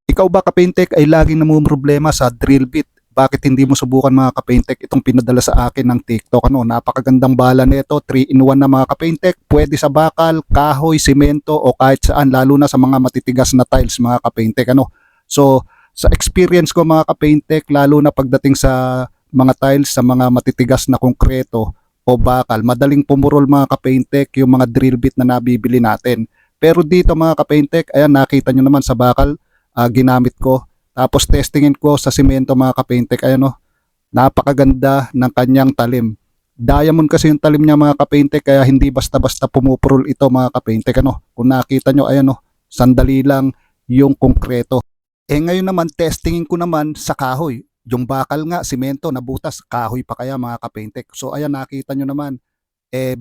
Ikaw ba Kapaintek ay laging namumroblema sa drill bit? Bakit hindi mo subukan mga Kapaintek itong pinadala sa akin ng TikTok? Napakagandang bala nito, 3-in-1 na mga Kapaintek. Pwede sa bakal, kahoy, simento o kahit saan, lalo na sa mga matitigas na tiles mga Kapaintek. So, sa experience ko mga Kapaintek, lalo na pagdating sa mga tiles, sa mga matitigas na konkreto o bakal, madaling pumurol mga Kapaintek yung mga drill bit na nabibili natin. Pero dito mga Kapaintek, ayan nakita nyo naman sa bakal, ginamit ko. Tapos testingin ko sa simento mga Kapaintek. Ayan napakaganda ng kanyang talim. Diamond kasi yung talim niya mga Kapaintek, kaya hindi basta-basta pumupurol ito mga Kapaintek. Kung nakita nyo, ayan sandali lang yung konkreto. Ngayon naman, testingin ko naman sa kahoy. Yung bakal nga, simento, nabutas, kahoy pa kaya mga Kapaintek. So ayan, nakita nyo naman,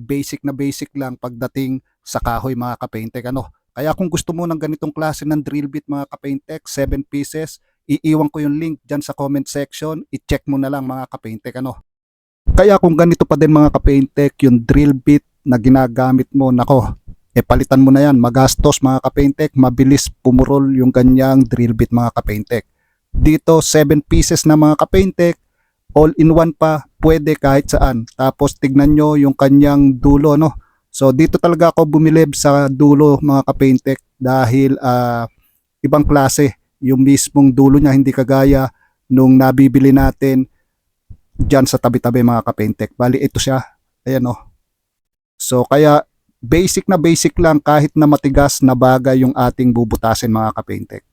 basic na basic lang pagdating sa kahoy mga Kapaintek. Kaya kung gusto mo ng ganitong klase ng drill bit mga Kapaintek, 7 pieces, iiwan ko yung link dyan sa comment section, i-check mo na lang mga Kapaintek. Kaya kung ganito pa din mga Kapaintek, yung drill bit na ginagamit mo, nako, palitan mo na yan, magastos mga Kapaintek, mabilis pumurol yung ganyang drill bit mga Kapaintek. Dito 7 pieces na mga Kapaintek, all in one pa, pwede kahit saan. Tapos tignan nyo yung kanyang dulo, So dito talaga ako bumilib sa dulo mga Kapaintek dahil ibang klase yung mismong dulo niya, hindi kagaya nung nabibili natin dyan sa tabi-tabi mga Kapaintek. Bali ito siya, ayan So kaya basic na basic lang kahit na matigas na bagay yung ating bubutasin mga Kapaintek.